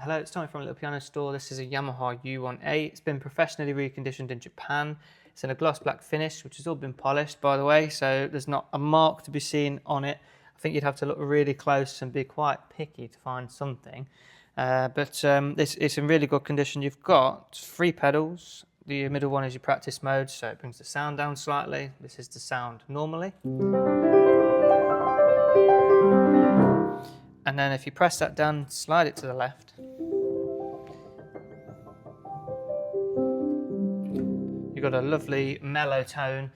Hello, it's Tommy from a Little Piano Store. This is a Yamaha U1A. It's been professionally reconditioned in Japan. It's in a gloss black finish, which has all been polished, by the way, so there's not a mark to be seen on it. I think you'd have to look really close and be quite picky to find something. But it's in really good condition. You've got 3 pedals. The middle one is your practice mode, so it brings the sound down slightly. This is the sound normally. And then if you press that down, slide it to the left. You've got a lovely mellow tone,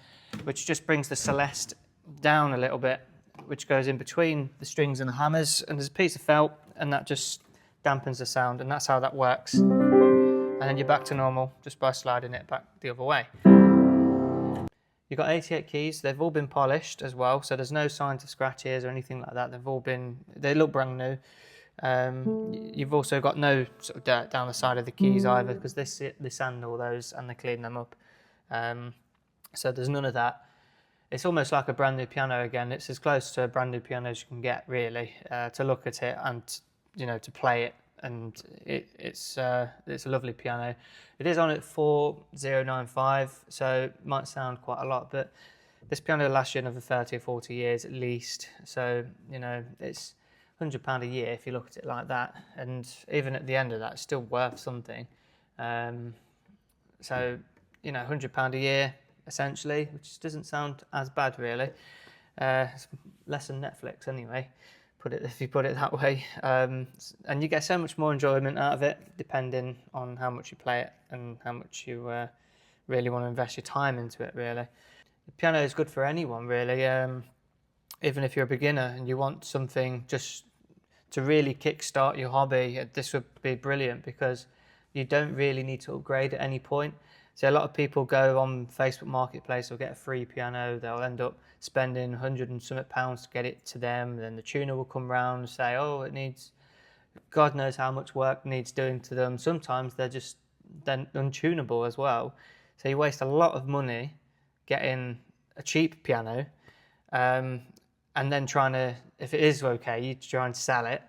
which just brings the Celeste down a little bit, which goes in between the strings and the hammers. And there's a piece of felt, and that just dampens the sound, and that's how that works. And then you're back to normal just by sliding it back the other way. You've got 88 keys. They've all been polished as well, so there's no signs of scratches or anything like that. They look brand new. You've also got no sort of dirt down the side of the keys either, because they sand all those and they clean them up. So there's none of that. It's almost like a brand new piano again. It's as close to a brand new piano as you can get, really, to look at it and to play it. And it's a lovely piano. It is on at 4095, so it might sound quite a lot, but this piano will last you another 30 or 40 years at least. So it's £100 a year if you look at it like that, and even at the end of that, it's still worth something. So £100 a year essentially, which doesn't sound as bad really. It's less than Netflix anyway, if you put it that way. And you get so much more enjoyment out of it, depending on how much you play it and how much you really want to invest your time into it, really. The piano is good for anyone, really. Even if you're a beginner and you want something just to really kickstart your hobby, this would be brilliant, because you don't really need to upgrade at any point. So a lot of people go on Facebook Marketplace or get a free piano. They'll end up spending £100 and something to get it to them. Then the tuner will come round and say, oh, it needs, God knows how much work needs doing to them. Sometimes they're untunable as well. So you waste a lot of money getting a cheap piano, and then trying to, if it is okay, you try and sell it,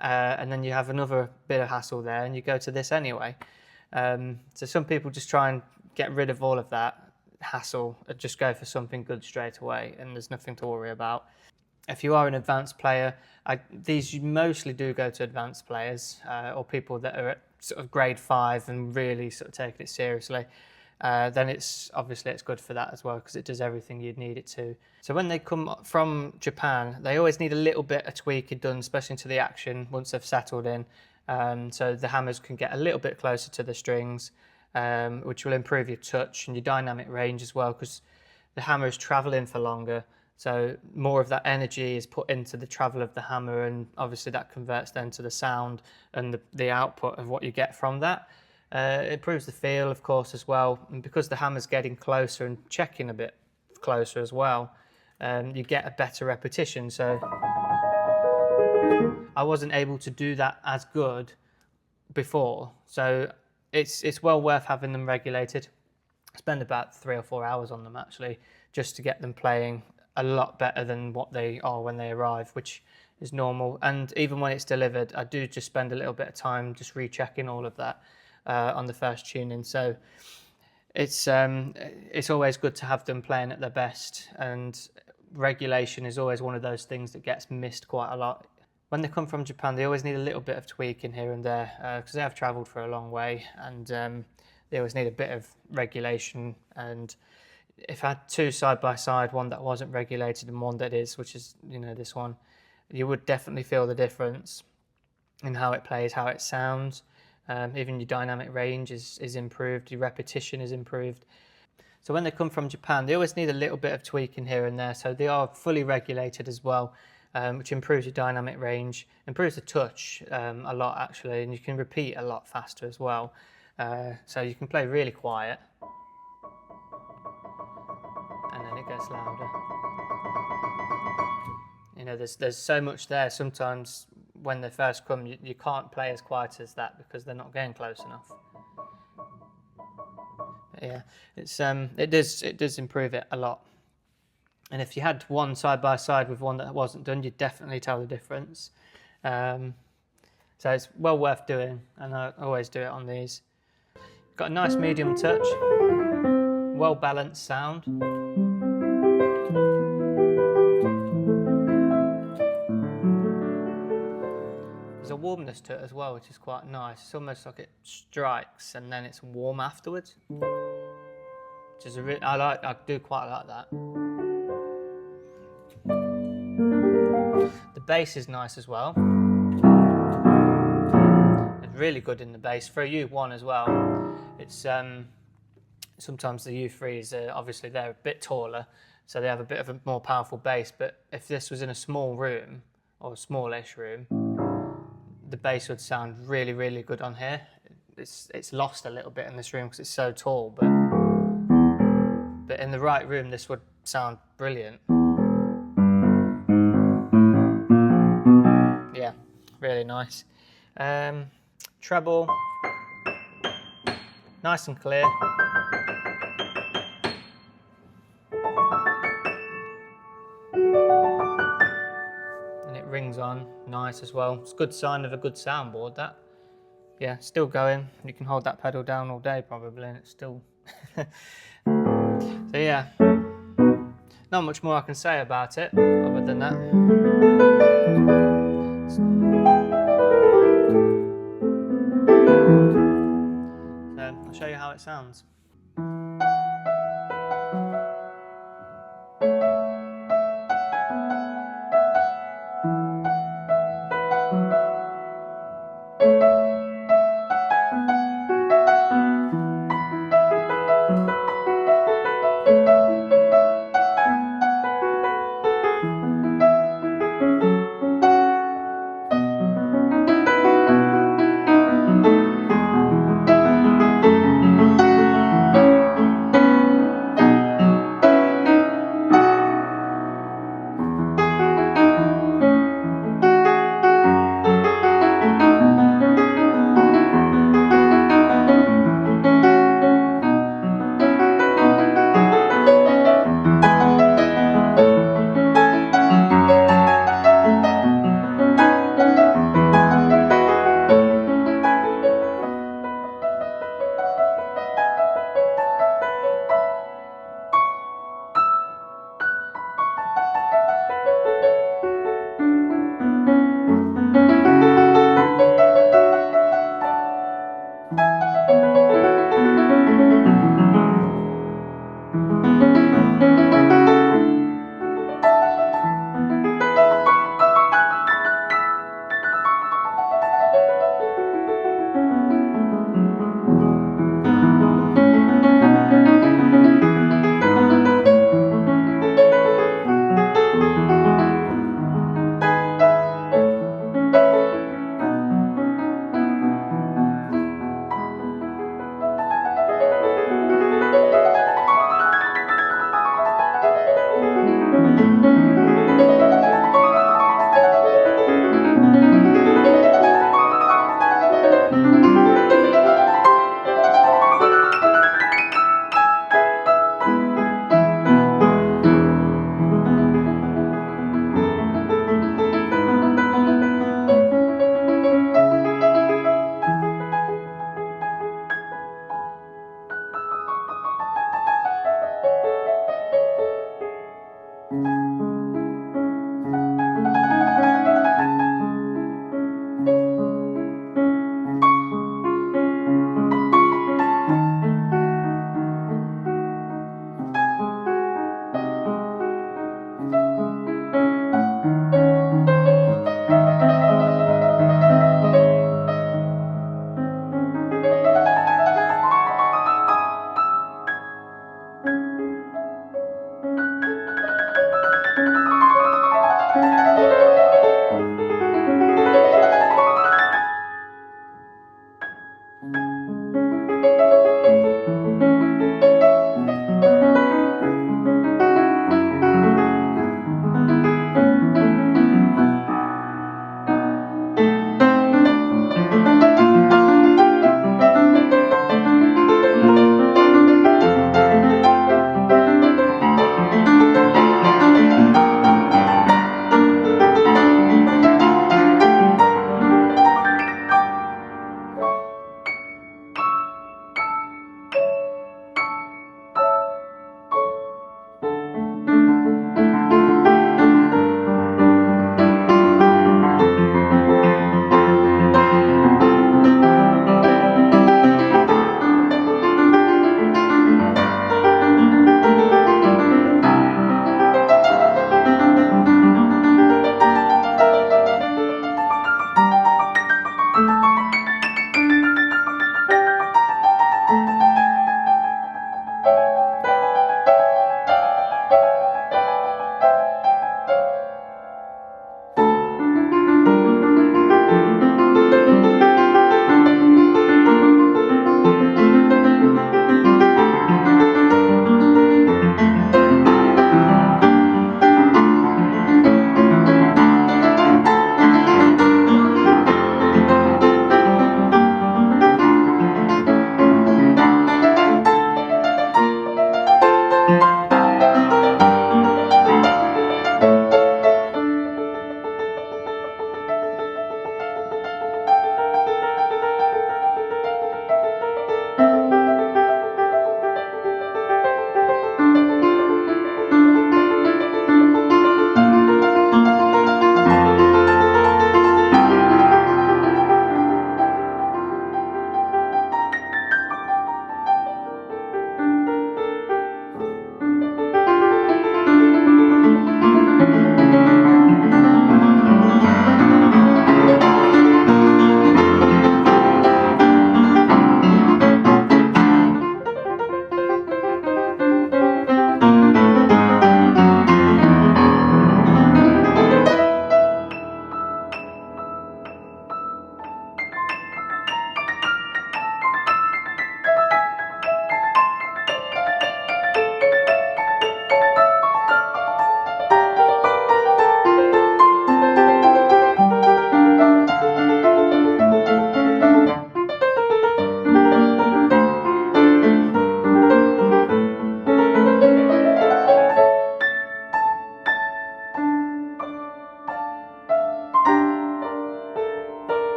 and then you have another bit of hassle there, and you go to this anyway. So some people just try and get rid of all of that hassle and just go for something good straight away, and there's nothing to worry about. If you are an advanced player, these mostly do go to advanced players, or people that are at sort of grade 5 and really sort of taking it seriously. Then it's good for that as well, because it does everything you'd need it to. So when they come from Japan, they always need a little bit of tweaking done, especially into the action once they've settled in. So the hammers can get a little bit closer to the strings, which will improve your touch and your dynamic range as well, because the hammer is traveling for longer. So more of that energy is put into the travel of the hammer, and obviously that converts then to the sound and the output of what you get from that. It improves the feel, of course, as well. And because the hammer's getting closer and checking a bit closer as well, you get a better repetition. So I wasn't able to do that as good before. So it's well worth having them regulated. I spend about 3 or 4 hours on them, actually, just to get them playing a lot better than what they are when they arrive, which is normal. And even when it's delivered, I do just spend a little bit of time just rechecking all of that on the first tuning. So it's always good to have them playing at their best, and regulation is always one of those things that gets missed quite a lot. When they come from Japan, they always need a little bit of tweaking here and there, because they have travelled for a long way, and they always need a bit of regulation. And if I had 2 side by side, one that wasn't regulated and one that is, which is this one, you would definitely feel the difference in how it plays, how it sounds. Even your dynamic range is improved, your repetition is improved. So when they come from Japan, they always need a little bit of tweaking here and there. So they are fully regulated as well, which improves your dynamic range, improves the touch a lot, actually, and you can repeat a lot faster as well. So you can play really quiet, and then it gets louder. There's so much there. Sometimes when they first come, you can't play as quiet as that because they're not getting close enough. But yeah, it does improve it a lot. And if you had one side by side with one that wasn't done, you'd definitely tell the difference. So it's well worth doing, and I always do it on these. Got a nice medium touch, well balanced sound. There's a warmness to it as well, which is quite nice. It's almost like it strikes and then it's warm afterwards, which is I do quite like that. The bass is nice as well. It's really good in the bass for a U1 as well. It's sometimes the U3s obviously they're a bit taller, so they have a bit of a more powerful bass. But if this was in a small room or a smallish room, the bass would sound really, really good on here. It's lost a little bit in this room because it's so tall, but in the right room, this would sound brilliant. Yeah, really nice. Treble, nice and clear. Rings on nice as well. It's a good sign of a good soundboard, that. Yeah, still going. You can hold that pedal down all day probably and it's still so yeah, not much more I can say about it other than that. So I'll show you how it sounds.